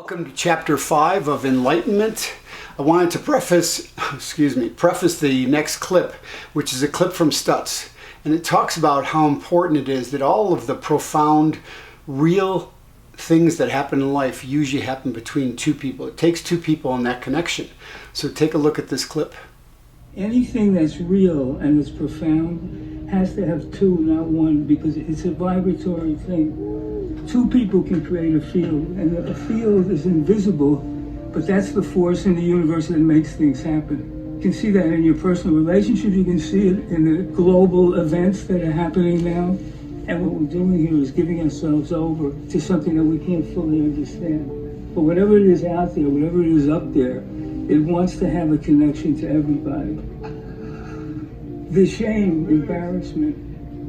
Welcome to Chapter 5 of Enlightenment. I wanted to preface the next clip, which is a clip from Stutz. And it talks about how important it is that all of the profound, real things that happen in life usually happen between two people. It takes two people in that connection. So take a look at this clip. Anything that's real and that's profound has to have two, not one, because it's a vibratory thing. Two people can create a field, and a field is invisible, but that's the force in the universe that makes things happen. You can see that in your personal relationships, you can see it in the global events that are happening now. And what we're doing here is giving ourselves over to something that we can't fully understand. But whatever it is out there, whatever it is up there, it wants to have a connection to everybody. The shame, embarrassment,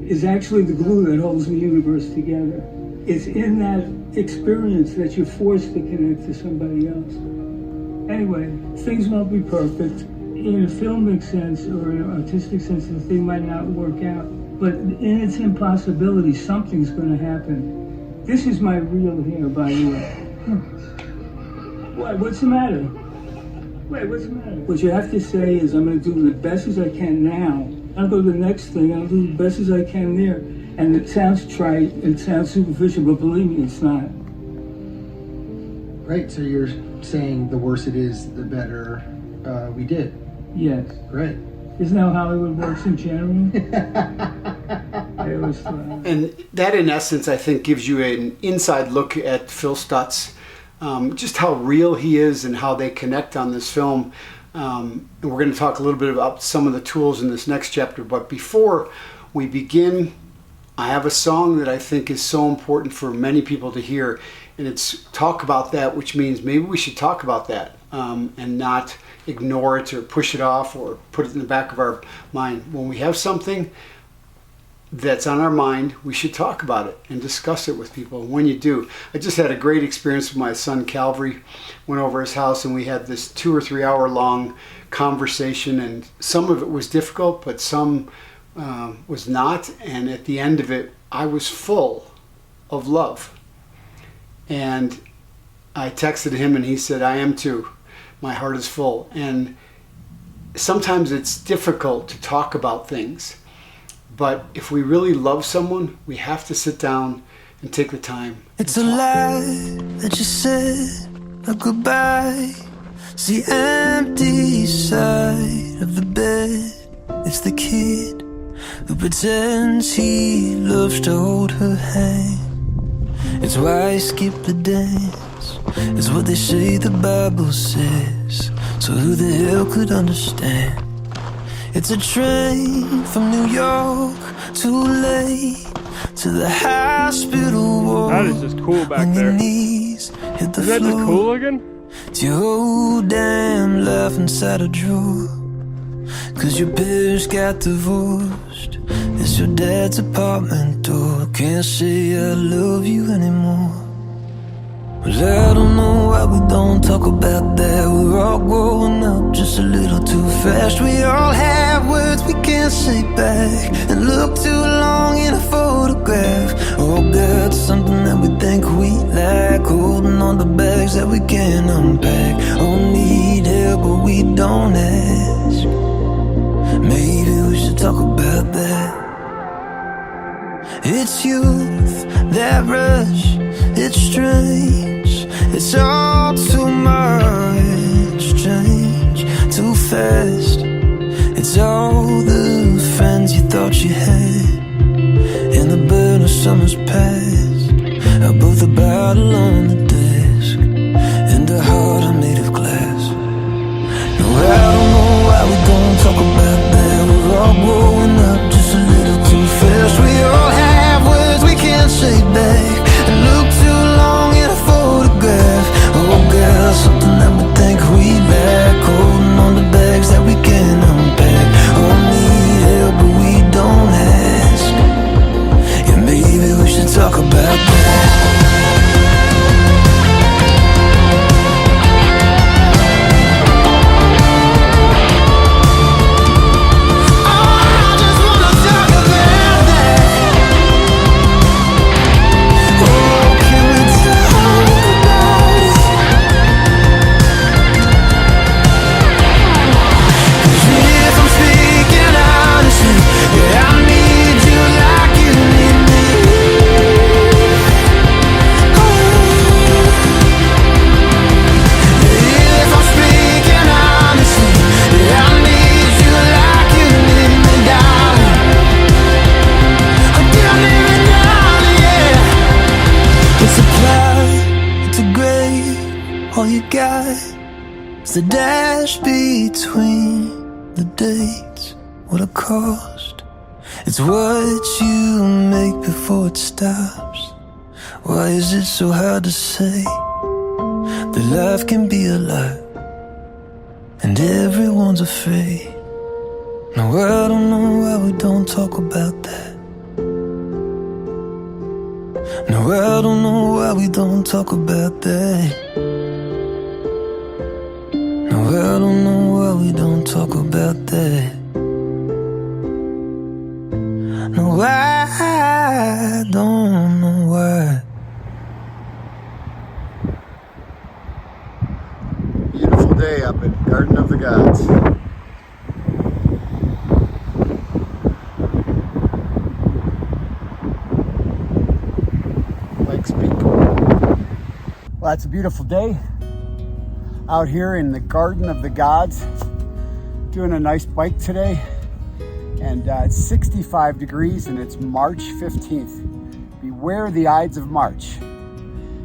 is actually the glue that holds the universe together. It's in that experience that you're forced to connect to somebody else. Anyway, things won't be perfect. In a filmic sense or an artistic sense, the thing might not work out. But in its impossibility, something's going to happen. This is my real hair, by the way. What? What's the matter? Wait, what's the matter? What you have to say is, I'm going to do the best as I can now. I'll go to the next thing, I'll do the best as I can there. And it sounds trite, it sounds superficial, but believe me, it's not. Great, so you're saying the worse it is, the better we did. Yes. Great. Isn't that how Hollywood works in general? And that, in essence, I think gives you an inside look at Phil Stutz, just how real he is and how they connect on this film. And we're going to talk a little bit about some of the tools in this next chapter. But before we begin, I have a song that I think is so important for many people to hear. And it's Talk About That, which means maybe we should talk about that and not ignore it or push it off or put it in the back of our mind. When we have something that's on our mind, we should talk about it and discuss it with people. And when you do, I just had a great experience with my son Calvary. Went over his house and we had this 2 or 3 hour long conversation, and some of it was difficult, but some was not. And at the end of it, I was full of love. And I texted him and he said, I am too. My heart is full. And sometimes it's difficult to talk about things. But if we really love someone, we have to sit down and take the time. It's a lie that you said a goodbye. It's the empty side of the bed. It's the kid who pretends he loves to hold her hand. It's why I skip the dance. It's what they say the Bible says. So who the hell could understand? It's a train from New York, too late to the hospital wall. That is just cool back when there. Your knees hit the Is that floor. just cool looking? It's your whole damn life inside a drawer. Cause your parents got divorced. It's your dad's apartment door. Can't say I love you anymore. Well, I don't know why we don't talk about that. We're all growing up just a little too fast. We all have words we can't say back, and look too long in a photograph. All got something that we think we like, holding on to bags that we can't unpack. All need help but we don't ask. Maybe we should talk about that. It's youth, that rush, it's strange. It's all too much, change, too fast. It's all the friends you thought you had in the burn of summer's past. Above the bottle on the desk and a heart I made of glass. No, I don't know why we don't talk about that. We're all growing up just a little too fast. We all have words we can't say back, and look too long in a photograph. Oh girl, something that we think we lack, holding on to bags that we can't unpack. Oh, need help but we don't ask. Yeah, maybe we should talk about that. all you got is the dash between the dates. What a cost. It's what you make before it stops. Why is it so hard to say that life can be a lot and everyone's afraid? No, I don't know why we don't talk about that. No, I don't know why we don't talk about that. No, I don't know why we don't talk about that. No, I don't know why. Beautiful day up at Garden of the Gods. Well, it's a beautiful day out here in the Garden of the Gods. Doing a nice bike today, and it's 65 degrees and it's March 15th. Beware the Ides of March.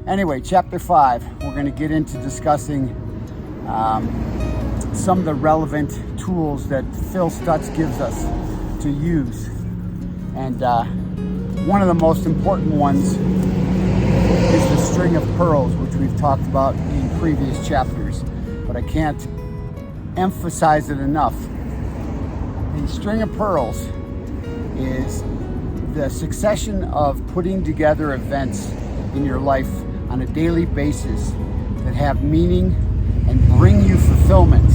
Anyway, chapter 5, we're going to get into discussing some of the relevant tools that Phil Stutz gives us to use. And one of the most important ones is the string of pearls, which we've talked about in previous chapters, but I can't emphasize it enough. The string of pearls is the succession of putting together events in your life on a daily basis that have meaning and bring you fulfillment.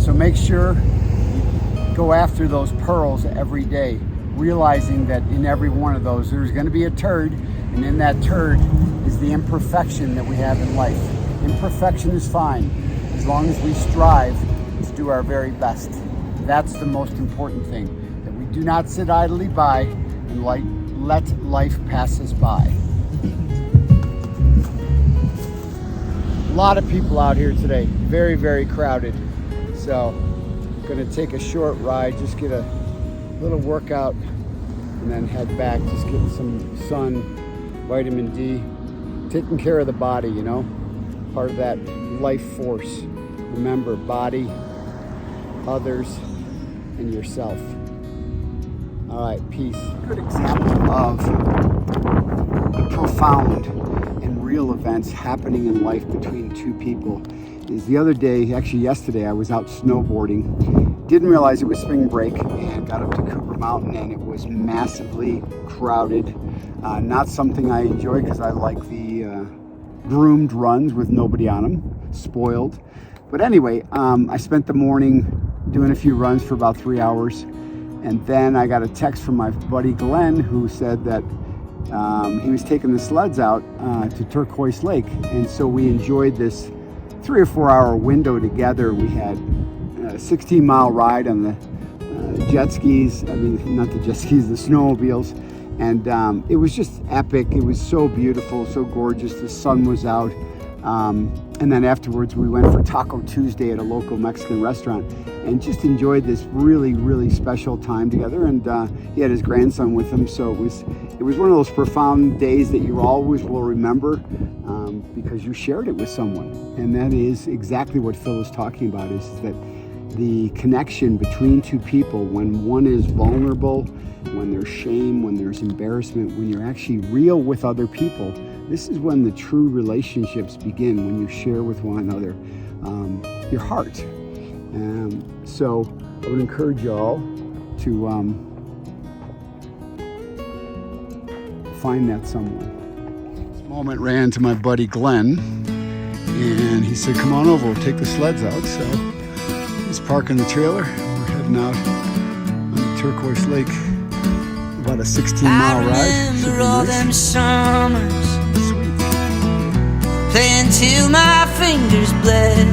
So make sure you go after those pearls every day, realizing that in every one of those there's going to be a turd, and in that turd is the imperfection that we have in life. Imperfection is fine as long as we strive to do our very best. That's the most important thing, that we do not sit idly by and let life pass us by. A lot of people out here today, very, very crowded. So I'm gonna take a short ride, just get a little workout, and then head back, just get some sun, vitamin D, taking care of the body, you know, part of that life force. Remember, body, others, and yourself. All right, peace. A good example of profound and real events happening in life between two people is the other day, actually yesterday, I was out snowboarding. Didn't realize it was spring break and got up to Cooper Mountain, and it was massively crowded. Not something I enjoy because I like the groomed runs with nobody on them, spoiled. But anyway, I spent the morning doing a few runs for about 3 hours, and then I got a text from my buddy Glenn, who said that he was taking the sleds out to Turquoise Lake, and so we enjoyed this 3 or 4 hour window together. We had a 16-mile ride on the jet skis, I mean, not the jet skis, the snowmobiles, and it was just epic. It was so beautiful, so gorgeous. The sun was out. And then afterwards we went for Taco Tuesday at a local Mexican restaurant and just enjoyed this really, really special time together. And he had his grandson with him, so it was one of those profound days that you always will remember because you shared it with someone. And that is exactly what Phil is talking about, is that the connection between two people, when one is vulnerable, when there's shame, when there's embarrassment, when you're actually real with other people, this is when the true relationships begin, when you share with one another your heart. So I would encourage you all to find that someone. This moment ran to my buddy Glenn, and he said, come on over, we'll take the sleds out. So he's parking the trailer. We're heading out on the Turquoise Lake, about a 16-mile ride. I remember all them summers, playing till my fingers bled.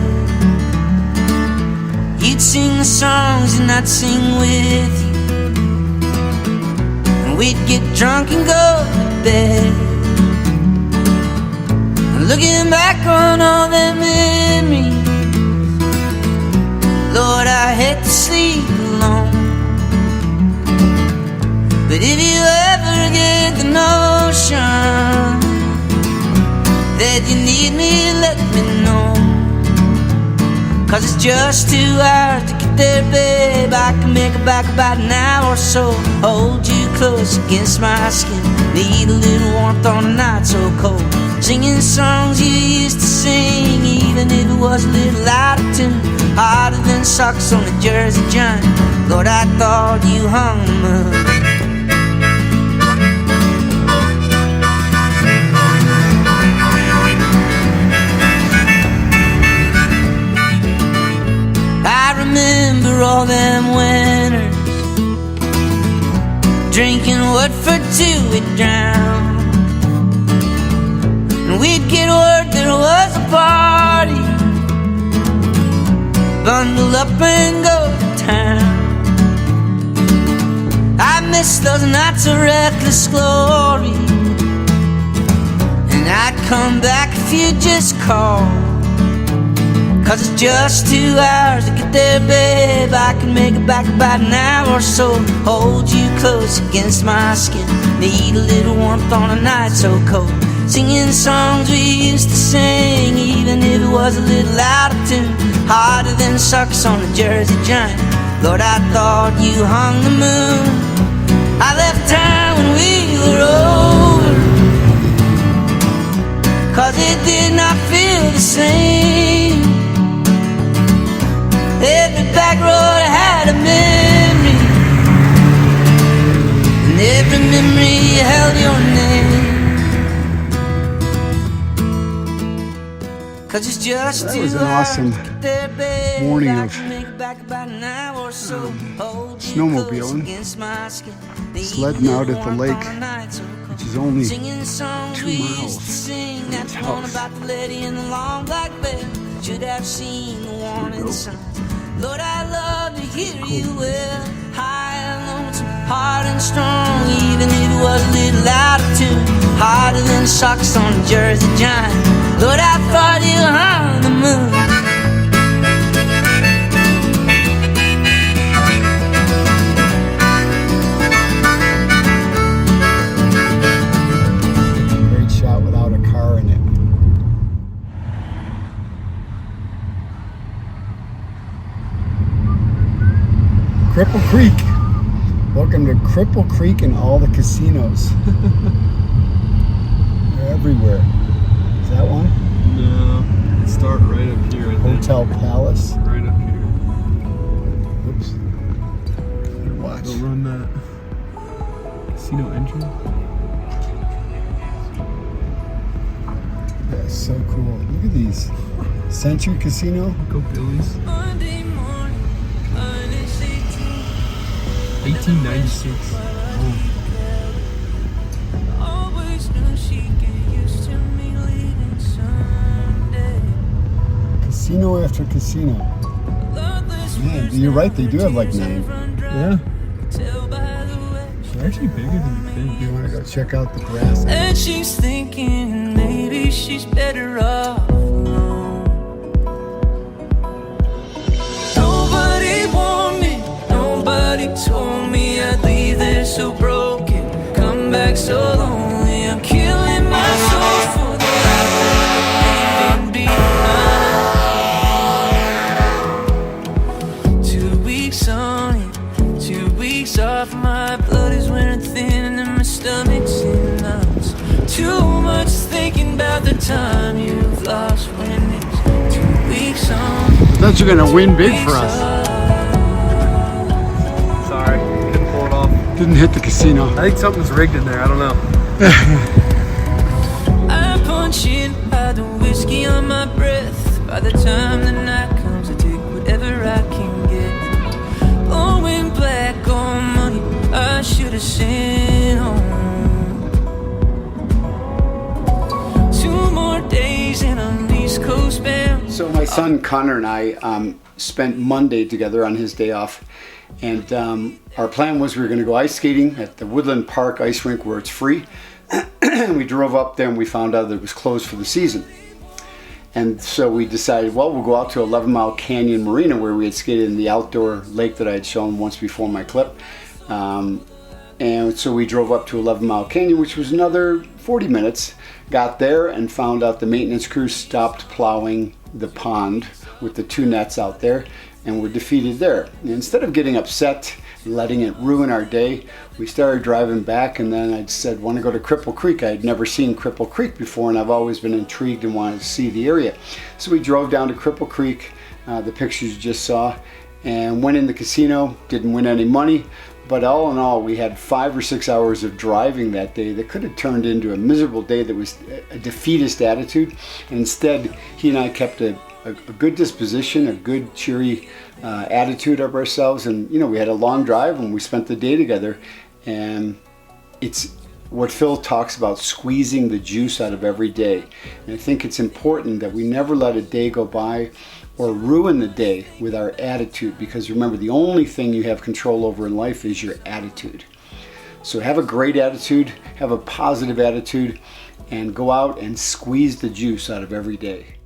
You'd sing the songs and I'd sing with you, and we'd get drunk and go to bed. Looking back on all them memories, Lord, I hate to sleep alone. But if you ever get the notion that you need me, let me know. 'cause it's just 2 hours to get there, babe. I can make it back about an hour or so. Hold you close against my skin. Need a little warmth on a night so cold. Singing songs you used to sing, even if it was a little out of tune. Harder than socks on a Jersey giant. Lord, I thought you hung the moon. Remember all them winters, drinking wood for two we'd drown. And we'd get word there was a party, bundle up and go to town. I miss those nights of reckless glory, and I'd come back if you just called. 'Cause it's just 2 hours to get there, babe. I can make it back about an hour or so. Hold you close against my skin. Need a little warmth on a night so cold. Singing songs we used to sing, even if it was a little out of tune. Harder than socks on a Jersey giant. Lord, I thought you hung the moon. I left town when we were over, 'cause it did not feel the same. Every back road had a memory, and every memory held your name. 'Cause it's just That was an awesome morning of snowmobiling, sledding out at the lake, which is only 2 miles from his house. Should have seen the warning signs. Lord, I love to hear you well. High and lonesome, hard and strong, even if it was a little out of tune. Harder than socks on a Jersey giant. Lord, I thought you hung the moon. Great shot without a car in it. Cripple Creek. Welcome to Cripple Creek and all the casinos. They're everywhere. Is that one? No, start right up here. Hotel Palace. Right up here. Oops. Watch. They'll run that casino entrance. That's so cool. Look at these. Century Casino. Go Billy's. 1896. Oh. Casino after casino. Man, you're right. They do have like 9. Yeah. They're actually bigger than you think. You want to go check out the grass? And she's thinking maybe she's better off alone. Nobody warned me, nobody told me I'd leave there so broken, come back so lonely. I'm killing my soul for the life that I'm leaving behind. 2 weeks on it, 2 weeks off. My blood is wearing thin and my stomach's in knots. Too much thinking about the time you've lost when it's 2 weeks on. I thought you were gonna win big for us. Sorry, couldn't pull it off. Didn't hit the casino. I think something's rigged in there. I don't know. I punch in by the whiskey on my breath. By the time the night comes, I take whatever I can get. Blowing black on money I should have sent home. 2 more days and I'm East Coast bound. So my son Connor and I spent Monday together on his day off, and our plan was we were going to go ice skating at the Woodland Park ice rink where it's free. We drove up there and we found out that it was closed for the season. And so we decided, well, we'll go out to 11 Mile Canyon Marina where we had skated in the outdoor lake that I had shown once before in my clip. And so we drove up to 11 Mile Canyon, which was another 40 minutes. Got there and found out the maintenance crew stopped plowing the pond with the 2 nets out there, and we're defeated there. And instead of getting upset and letting it ruin our day, we started driving back, and then I said, want to go to Cripple Creek. I had never seen Cripple Creek before, and I've always been intrigued and wanted to see the area. So we drove down to Cripple Creek, the pictures you just saw, and went in the casino. Didn't win any money, but all in all, we had 5 or 6 hours of driving that day that could have turned into a miserable day that was a defeatist attitude. And instead, he and I kept a good disposition, a good cheery attitude of ourselves, and we had a long drive and we spent the day together. And it's what Phil talks about, squeezing the juice out of every day. And I think it's important that we never let a day go by or ruin the day with our attitude, because remember, the only thing you have control over in life is your attitude. So have a great attitude, have a positive attitude, and go out and squeeze the juice out of every day.